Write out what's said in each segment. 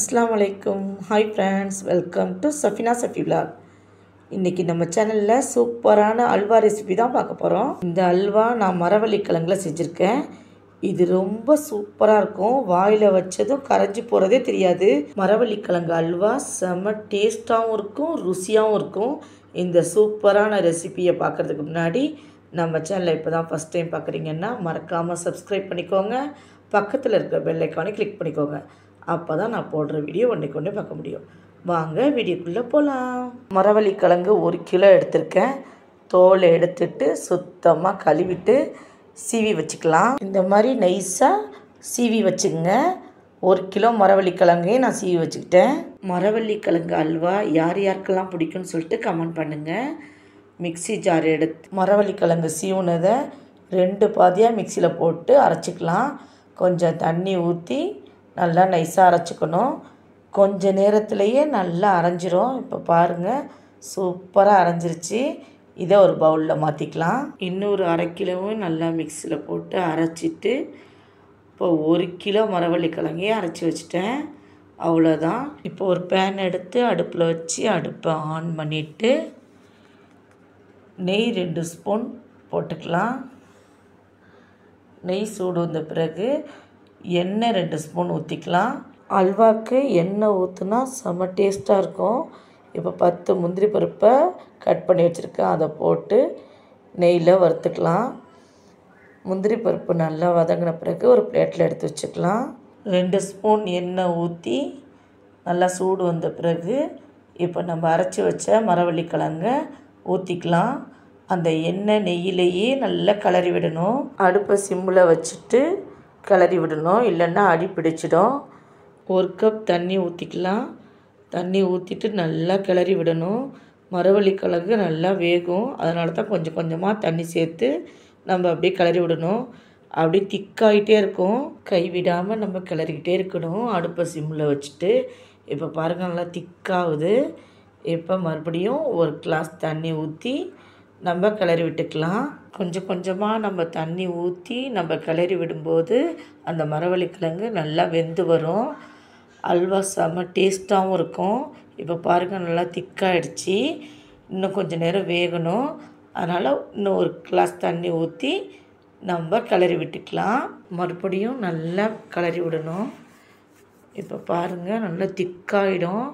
அஸ்ஸலாமு அலைக்கும். Hi friends, welcome to Safina Safi vlog. இன்றைக்கி நம்ம சேனலில் சூப்பரான அல்வா ரெசிபி தான் பார்க்க போகிறோம். இந்த அல்வா நான் மரவள்ளி கிழங்கில் செஞ்சுருக்கேன். இது ரொம்ப சூப்பராக இருக்கும். வாயில் வச்சதும் கரைஞ்சி போகிறதே தெரியாது. மரவள்ளி கிழங்கு அல்வா செம்ம டேஸ்ட்டாகவும் இருக்கும், ருசியாகவும் இருக்கும். இந்த சூப்பரான ரெசிபியை பார்க்குறதுக்கு முன்னாடி நம்ம சேனலை இப்போ தான் ஃபஸ்ட் டைம் பார்க்குறீங்கன்னா மறக்காமல் சப்ஸ்கிரைப் பண்ணிக்கோங்க. பக்கத்தில் இருக்கிற பெல் ஐக்கானை கிளிக் பண்ணிக்கோங்க. அப்போ தான் நான் போடுற வீடியோ ஒன்றைக்கு பார்க்க முடியும். வாங்க வீடியோக்குள்ளே போகலாம். மரவள்ளி கிழங்கு 1 கிலோ எடுத்திருக்கேன். தோலை எடுத்துட்டு சுத்தமாக கழுவிட்டு சீவி வச்சுக்கலாம். இந்த மாதிரி நைஸாக சீவி வச்சுக்கோங்க. 1 கிலோ மரவள்ளி கிழங்கையும் நான் சீவி வச்சுக்கிட்டேன். மரவள்ளி கிழங்கு அல்வா யார் யாருக்கெல்லாம் பிடிக்கும்னு சொல்லிட்டு கமெண்ட் பண்ணுங்கள். மிக்ஸி ஜார் எடுத்து மரவள்ளி கிழங்கு சீவுனதை 2 பாதியாக மிக்சியில் போட்டு அரைச்சிக்கலாம். கொஞ்சம் தண்ணி ஊற்றி நல்லா நைஸாக அரைச்சிக்கணும். கொஞ்ச நேரத்துலையே நல்லா அரைஞ்சிரும். இப்போ பாருங்கள், சூப்பராக அரைஞ்சிருச்சு. இதை ஒரு பவுலில் மாற்றிக்கலாம். இன்னொரு 1/2 கிலோவும் நல்லா மிக்சியில் போட்டு அரைச்சிட்டு இப்போ 1 கிலோ மரவள்ளி கிழங்கையும் அரைச்சி வச்சுட்டேன். அவ்வளோதான். இப்போ ஒரு பேன் எடுத்து அடுப்பில் வச்சு அடுப்பை ஆன் பண்ணிவிட்டு நெய் 2 ஸ்பூன் போட்டுக்கலாம். நெய் சூடு வந்த பிறகு எண்ணெய் 2 ஸ்பூன் ஊற்றிக்கலாம். அல்வாவுக்கு எண்ணெய் ஊற்றுனா செம்ம டேஸ்ட்டாக இருக்கும். இப்போ 10 முந்திரி பருப்பை கட் பண்ணி வச்சுருக்கேன். அதை போட்டு நெய்யில் வறுத்துக்கலாம். முந்திரி பருப்பு நல்லா வதங்கின பிறகு ஒரு பிளேட்டில் எடுத்து வச்சுக்கலாம். 2 ஸ்பூன் எண்ணெய் ஊற்றி நல்லா சூடு வந்த பிறகு இப்போ நம்ம அரைச்சி வச்ச மரவள்ளி கிழங்கை ஊற்றிக்கலாம். அந்த எண்ணெய் நெய்யிலேயே நல்லா கிளறி விடணும். அடுப்பை சிம்மில் வச்சுட்டு கிளறி விடணும், இல்லைன்னா அடி பிடிச்சிடும். 1 கப் தண்ணி ஊற்றிக்கலாம். தண்ணி ஊற்றிட்டு நல்லா கிளறி விடணும். மரவள்ளி கிழங்கு நல்லா வேகும். அதனால தான் கொஞ்சம் கொஞ்சமாக தண்ணி சேர்த்து நம்ம அப்படியே கிளறி விடணும். அப்படி திக்காகிட்டே இருக்கும். கைவிடாமல் நம்ம கிளறிக்கிட்டே இருக்கணும் அடுப்பை சிம்மில் வச்சுட்டு. இப்போ பாருங்கள், நல்லா திக்காகுது. இப்போ மறுபடியும் 1 கிளாஸ் தண்ணி ஊற்றி நம்ம கிளறி விட்டுக்கலாம். கொஞ்சம் கொஞ்சமாக நம்ம தண்ணி ஊற்றி நம்ம கிளறி விடும்போது அந்த மரவள்ளி கிழங்கு நல்லா வெந்து வரும். அல்வா செம்ம டேஸ்ட்டாகவும் இருக்கும். இப்போ பாருங்கள், நல்லா திக்காகிடுச்சு. இன்னும் கொஞ்சம் நேரம் வேகணும். அதனால் இன்னும் 1 கிளாஸ் தண்ணி ஊற்றி நம்ம கிளறி விட்டுக்கலாம். மறுபடியும் நல்லா கிளறி விடணும். இப்போ பாருங்கள், நல்லா திக்காகிடும்.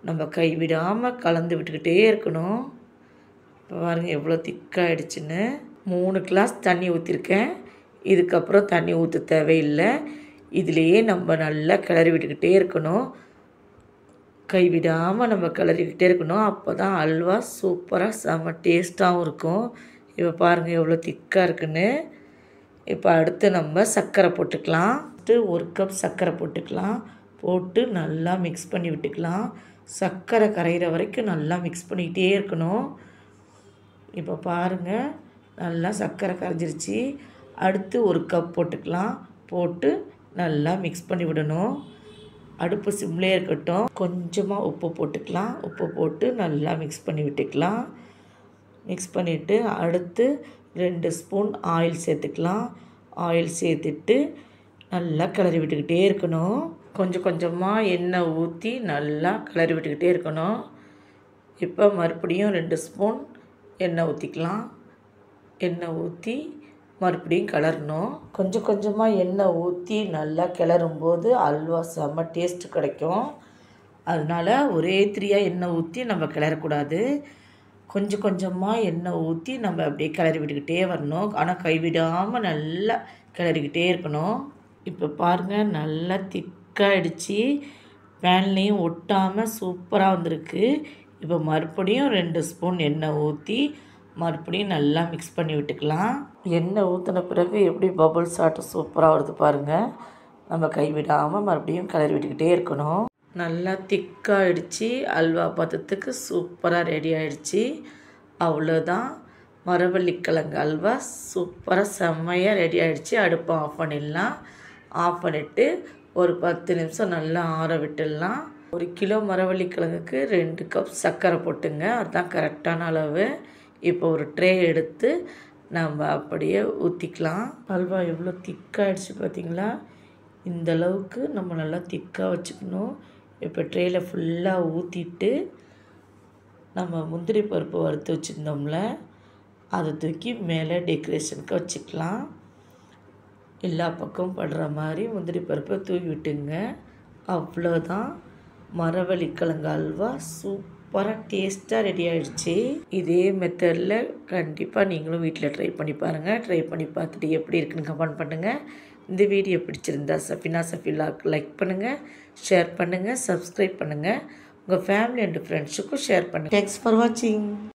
நம்ம கைவிடாமல் கலந்து விட்டுக்கிட்டே இருக்கணும். இப்போ பாருங்கள் எவ்வளோ திக்காகிடுச்சின்னு. 3 கிளாஸ் தண்ணி ஊற்றிருக்கேன். இதுக்கப்புறம் தண்ணி ஊற்ற தேவையில்லை. இதிலையே நம்ம நல்லா கிளறி விட்டுக்கிட்டே இருக்கணும். கைவிடாமல் நம்ம கிளறிக்கிட்டே இருக்கணும். அப்போ தான் அல்வா சூப்பராக செம்ம டேஸ்ட்டாகவும் இருக்கும். இப்போ பாருங்கள் எவ்வளோ திக்காக இருக்குன்னு. இப்போ அடுத்து நம்ம சர்க்கரை போட்டுக்கலாம். 1 கப் சர்க்கரை போட்டுக்கலாம். போட்டு நல்லா மிக்ஸ் பண்ணி விட்டுக்கலாம். சர்க்கரை கரைகிற வரைக்கும் நல்லா மிக்ஸ் பண்ணிக்கிட்டே இருக்கணும். இப்போ பாருங்கள், நல்லா சர்க்கரை கரைஞ்சிருச்சு. அடுத்து 1 கப் போட்டுக்கலாம். போட்டு நல்லா மிக்ஸ் பண்ணி விடணும். அடுப்பு சிம்லேயே இருக்கட்டும். கொஞ்சமாக உப்பு போட்டுக்கலாம். உப்பு போட்டு நல்லா மிக்ஸ் பண்ணி விட்டுக்கலாம். மிக்ஸ் பண்ணிவிட்டு அடுத்து 2 ஸ்பூன் ஆயில் சேர்த்துக்கலாம். ஆயில் சேர்த்துட்டு நல்லா கிளறி விட்டுக்கிட்டே இருக்கணும். கொஞ்சம் கொஞ்சமாக எண்ணெய் ஊற்றி நல்லா கிளறி விட்டுக்கிட்டே இருக்கணும். இப்போ மறுபடியும் 2 ஸ்பூன் எண்ணெய் ஊற்றிக்கலாம். எண்ணெய் ஊற்றி மறுபடியும் கிளறணும். கொஞ்சம் கொஞ்சமாக எண்ணெய் ஊற்றி நல்லா கிளறும்போது அல்வா செம்ம டேஸ்ட்டு கிடைக்கும். அதனால் ஒரே திரியாக எண்ணெய் ஊற்றி நம்ம கிளறக்கூடாது. கொஞ்சம் கொஞ்சமாக எண்ணெய் ஊற்றி நம்ம அப்படியே கிளறி விட்டுக்கிட்டே வரணும். ஆனால் கைவிடாமல் நல்லா கிளறிக்கிட்டே இருக்கணும். இப்போ பாருங்கள், நல்லா திக்காகிடுச்சு. பேன்லேயும் ஒட்டாமல் சூப்பராக வந்திருக்கு. இப்போ மறுபடியும் 2 ஸ்பூன் எண்ணெய் ஊற்றி மறுபடியும் நல்லா மிக்ஸ் பண்ணி விட்டுக்கலாம். எண்ணெய் ஊற்றின பிறகு எப்படி பபுள்ஸ் ஆட்டம் சூப்பராக வருது பாருங்கள். நம்ம கைவிடாமல் மறுபடியும் கிளறி விட்டுக்கிட்டே இருக்கணும். நல்லா திக்காகிடுச்சு. அல்வா பதத்துக்கு சூப்பராக ரெடி ஆகிடுச்சு. அவ்வளோதான், மரவள்ளி கிழங்கு அல்வா சூப்பராக செம்மையாக ரெடி ஆகிடுச்சு. அடுப்பை ஆஃப் பண்ணிடலாம். ஆஃப் பண்ணிவிட்டு ஒரு 10 நிமிஷம் நல்லா ஆற விட்டுடலாம். 1 கிலோ மரவள்ளி கிழங்குக்கு 2 கப் சர்க்கரை போட்டுங்க. அதுதான் கரெக்டான அளவு. இப்போ ஒரு ட்ரே எடுத்து நம்ம அப்படியே ஊற்றிக்கலாம். அல்வா எவ்வளோ திக்காகிடுச்சு பார்த்தீங்களா? இந்த அளவுக்கு நம்ம நல்லா திக்காக வச்சுக்கணும். இப்போ ட்ரேயில் ஃபுல்லாக ஊற்றிட்டு நம்ம முந்திரி பருப்பு வறுத்து வச்சுருந்தோம்ல அதை தூக்கி மேலே டெக்கரேஷனுக்கு வச்சுக்கலாம். எல்லா பக்கமும் படுற மாதிரி முந்திரி பருப்பை தூவி விட்டுங்க. அவ்வளோதான், மரவள்ளிக்கிழங்கு அல்வா சூப்பராக டேஸ்ட்டாக ரெடி ஆகிடுச்சு. இதே மெத்தடில் கண்டிப்பாக நீங்களும் வீட்டில் ட்ரை பண்ணி பாருங்கள். ட்ரை பண்ணி பார்த்துட்டு எப்படி இருக்குன்னு கமெண்ட் பண்ணுங்கள். இந்த வீடியோ பிடிச்சிருந்தா சஃபினா சஃபிலாக்கு லைக் பண்ணுங்கள், ஷேர் பண்ணுங்கள், சப்ஸ்கிரைப் பண்ணுங்கள். உங்கள் ஃபேமிலி அண்ட் ஃப்ரெண்ட்ஸுக்கும் ஷேர் பண்ணுங்கள். தேங்க்ஸ் ஃபார் வாட்சிங்.